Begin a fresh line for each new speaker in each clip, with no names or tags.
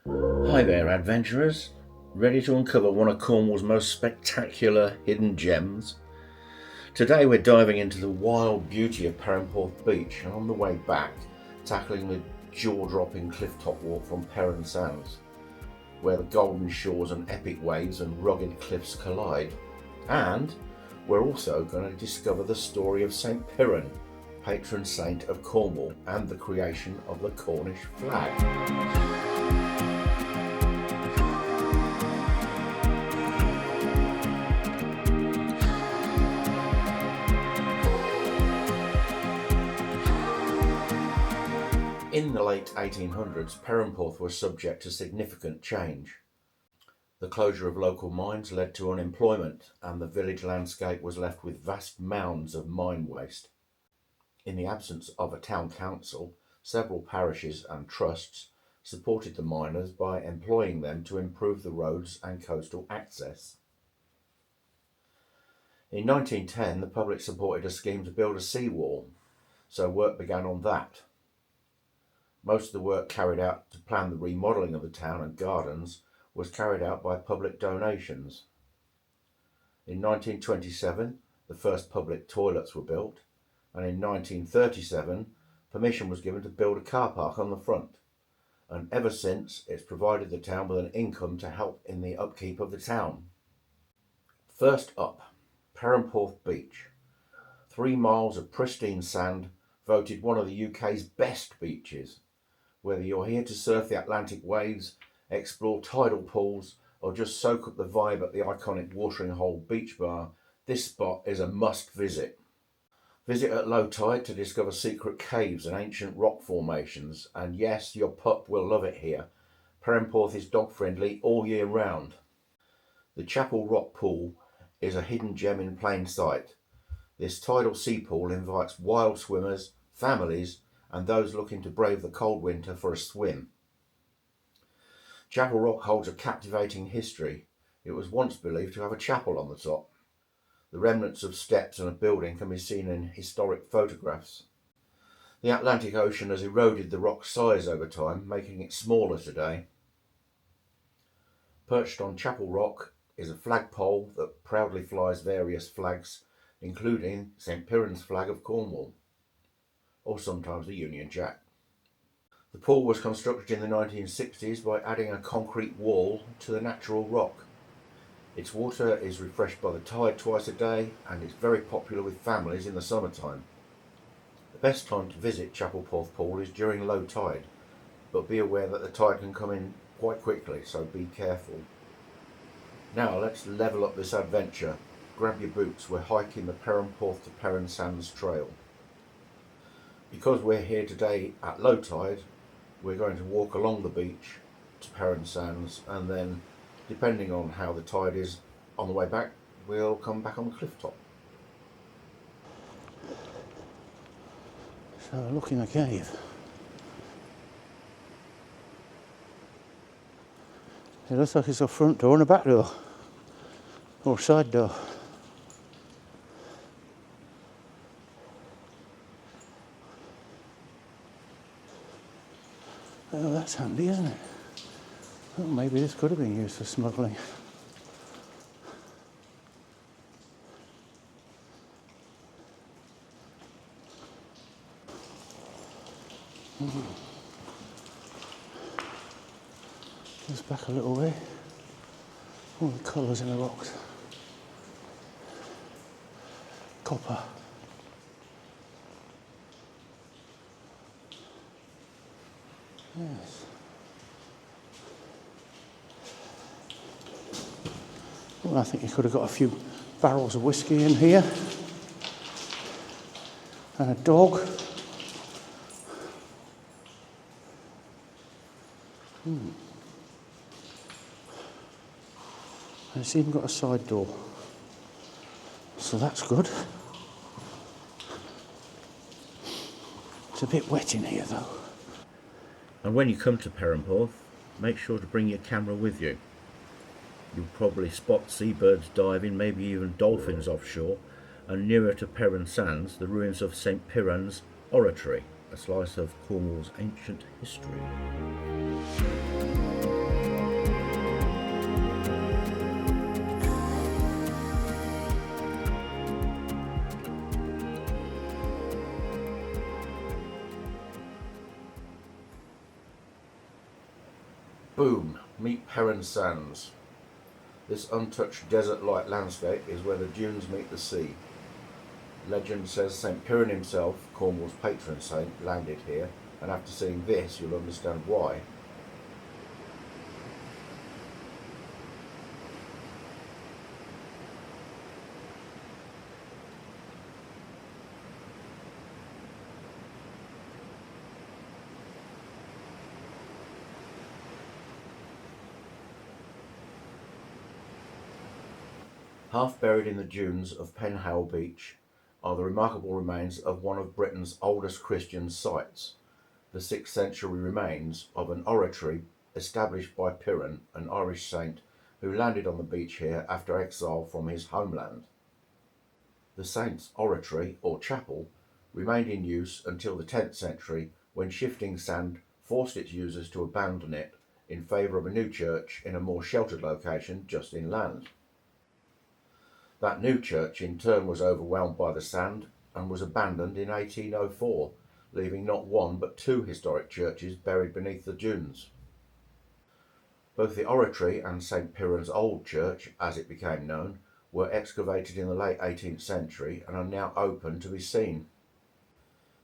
Hi there, adventurers. Ready to uncover one of Cornwall's most spectacular hidden gems? Today we're diving into the wild beauty of Perranporth Beach, and on the way back, tackling the jaw-dropping cliff-top walk from Perran Sands, where the golden shores and epic waves and rugged cliffs collide. And we're also going to discover the story of St. Piran, patron saint of Cornwall, and the creation of the Cornish flag. In the late 1800s, Perranporth was subject to significant change. The closure of local mines led to unemployment, and the village landscape was left with vast mounds of mine waste. In the absence of a town council, several parishes and trusts supported the miners by employing them to improve the roads and coastal access. In 1910, the public supported a scheme to build a seawall, so work began on that. Most of the work carried out to plan the remodelling of the town and gardens was carried out by public donations. In 1927, the first public toilets were built, and in 1937, permission was given to build a car park on the front, and ever since it's provided the town with an income to help in the upkeep of the town. First up, Perranporth Beach. 3 miles of pristine sand, voted one of the UK's best beaches. Whether you're here to surf the Atlantic waves, explore tidal pools, or just soak up the vibe at the iconic Watering Hole Beach Bar, this spot is a must visit. Visit at low tide to discover secret caves and ancient rock formations, and yes, your pup will love it here. Perranporth is dog friendly all year round. The Chapel Rock Pool is a hidden gem in plain sight. This tidal sea pool invites wild swimmers, families, and those looking to brave the cold winter for a swim. Chapel Rock holds a captivating history. It was once believed to have a chapel on the top. The remnants of steps and a building can be seen in historic photographs. The Atlantic Ocean has eroded the rock's size over time, making it smaller today. Perched on Chapel Rock is a flagpole that proudly flies various flags, including St. Piran's flag of Cornwall, or sometimes the Union Jack. The pool was constructed in the 1960s by adding a concrete wall to the natural rock. Its water is refreshed by the tide twice a day, and it's very popular with families in the summertime. The best time to visit Perranporth Pool is during low tide, but be aware that the tide can come in quite quickly, so be careful. Now let's level up this adventure. Grab your boots, we're hiking the Perranporth to Perran Sands trail. Because we're here today at low tide, we're going to walk along the beach to Perran Sands, and then, depending on how the tide is on the way back, we'll come back on the cliff top.
So look in the cave. It looks like it's a front door and a back door, or side door. Oh, that's handy, isn't it? Well, maybe this could have been used for smuggling. Just back a little way. All the colours in the rocks. Copper. Yes. Well, I think you could have got a few barrels of whiskey in here. And a dog. And it's even got a side door. So that's good. It's a bit wet in here though.
And when you come to Perranporth, make sure to bring your camera with you. You'll probably spot seabirds diving, maybe even dolphins offshore, and nearer to Perran Sands, the ruins of St. Piran's Oratory, a slice of Cornwall's ancient history. Boom! Meet Perran Sands. This untouched desert-like landscape is where the dunes meet the sea. Legend says St. Piran himself, Cornwall's patron saint, landed here, and after seeing this you'll understand why. Half buried in the dunes of Penhale Beach are the remarkable remains of one of Britain's oldest Christian sites, the 6th century remains of an oratory established by Piran, an Irish saint who landed on the beach here after exile from his homeland. The saint's oratory, or chapel, remained in use until the 10th century, when shifting sand forced its users to abandon it in favour of a new church in a more sheltered location just inland. That new church in turn was overwhelmed by the sand and was abandoned in 1804, leaving not one but 2 historic churches buried beneath the dunes. Both the oratory and St. Piran's Old Church, as it became known, were excavated in the late 18th century and are now open to be seen.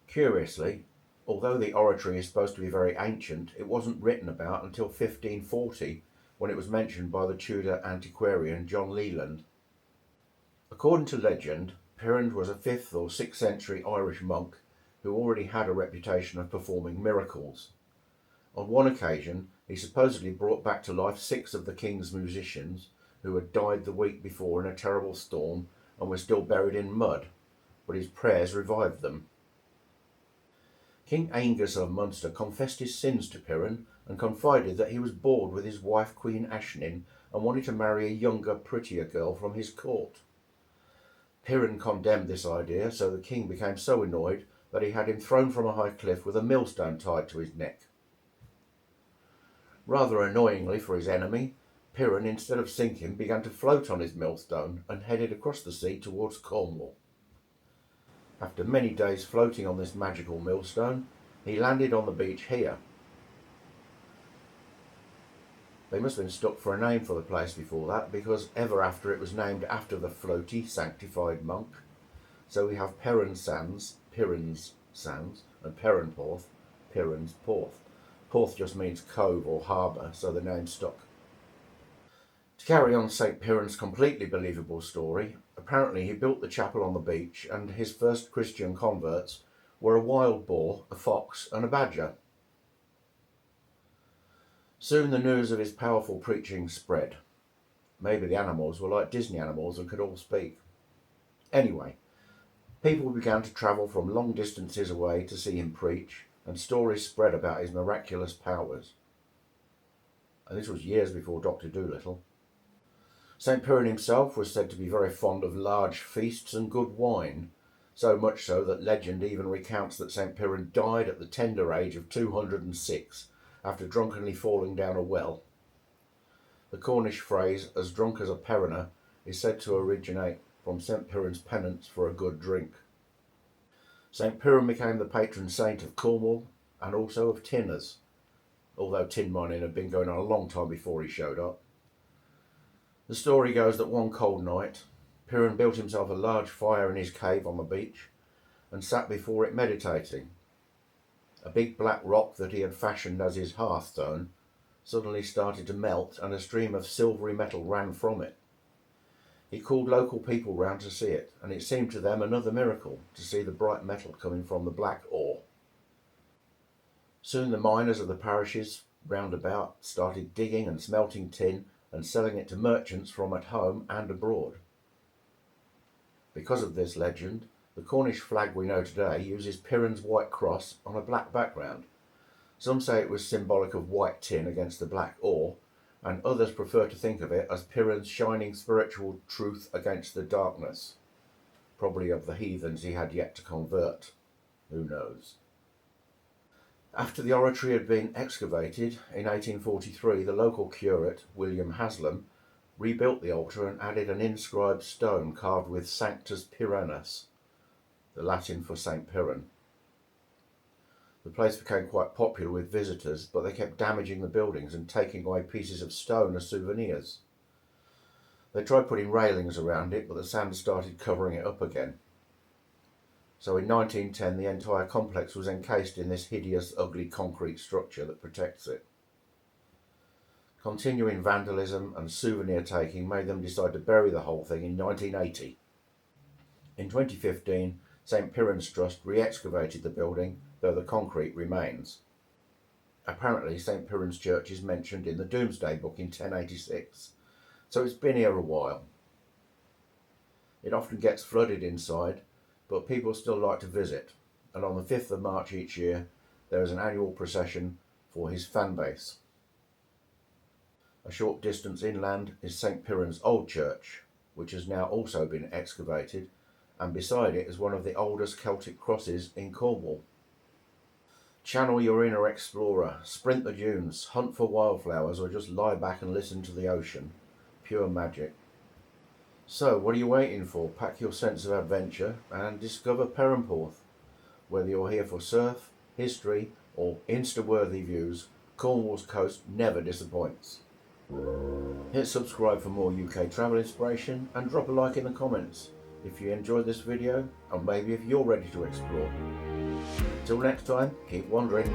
Curiously, although the oratory is supposed to be very ancient, it wasn't written about until 1540, when it was mentioned by the Tudor antiquarian John Leland. According to legend, Piran was a 5th or 6th century Irish monk who already had a reputation of performing miracles. On one occasion, he supposedly brought back to life 6 of the king's musicians who had died the week before in a terrible storm and were still buried in mud, but his prayers revived them. King Angus of Munster confessed his sins to Piran and confided that he was bored with his wife Queen Ashnin and wanted to marry a younger, prettier girl from his court. Piran condemned this idea, so the king became so annoyed that he had him thrown from a high cliff with a millstone tied to his neck. Rather annoyingly for his enemy, Piran, instead of sinking, began to float on his millstone and headed across the sea towards Cornwall. After many days floating on this magical millstone, he landed on the beach here. They must have been stuck for a name for the place before that, because ever after it was named after the floaty, sanctified monk. So we have Perran Sands, Piran's Sands, and Perranporth, Piran's Porth. Porth just means cove or harbour, so the name stuck. To carry on St. Piran's completely believable story, apparently he built the chapel on the beach, and his first Christian converts were a wild boar, a fox, and a badger. Soon the news of his powerful preaching spread. Maybe the animals were like Disney animals and could all speak. Anyway, people began to travel from long distances away to see him preach, and stories spread about his miraculous powers. And this was years before Dr. Dolittle. St. Piran himself was said to be very fond of large feasts and good wine, so much so that legend even recounts that St. Piran died at the tender age of 206 after drunkenly falling down a well. The Cornish phrase, as drunk as a Perraner, is said to originate from St. Piran's penance for a good drink. St. Piran became the patron saint of Cornwall and also of tinners, although tin mining had been going on a long time before he showed up. The story goes that one cold night, Piran built himself a large fire in his cave on the beach and sat before it meditating. A big black rock that he had fashioned as his hearthstone suddenly started to melt and a stream of silvery metal ran from it. He called local people round to see it, and it seemed to them another miracle to see the bright metal coming from the black ore. Soon the miners of the parishes round about started digging and smelting tin and selling it to merchants from at home and abroad. Because of this legend, the Cornish flag we know today uses Piran's white cross on a black background. Some say it was symbolic of white tin against the black ore, and others prefer to think of it as Piran's shining spiritual truth against the darkness, probably of the heathens he had yet to convert. Who knows? After the oratory had been excavated in 1843, the local curate, William Haslam, rebuilt the altar and added an inscribed stone carved with Sanctus Piranus, the Latin for St. Piran. The place became quite popular with visitors, but they kept damaging the buildings and taking away pieces of stone as souvenirs. They tried putting railings around it, but the sand started covering it up again. So in 1910 the entire complex was encased in this hideous, ugly concrete structure that protects it. Continuing vandalism and souvenir taking made them decide to bury the whole thing in 1980. In 2015, St Piran's Trust re-excavated the building, though the concrete remains. Apparently St Piran's Church is mentioned in the Domesday Book in 1086, so it's been here a while. It often gets flooded inside, but people still like to visit, and on the 5th of March each year there is an annual procession for his fan base. A short distance inland is St Piran's Old Church, which has now also been excavated, and beside it is one of the oldest Celtic crosses in Cornwall. Channel your inner explorer, sprint the dunes, hunt for wildflowers, or just lie back and listen to the ocean. Pure magic. So, what are you waiting for? Pack your sense of adventure and discover Perranporth. Whether you're here for surf, history, or Insta-worthy views, Cornwall's coast never disappoints. Hit subscribe for more UK travel inspiration and drop a like in the comments if you enjoyed this video and maybe if you're ready to explore. Till next time, keep wandering.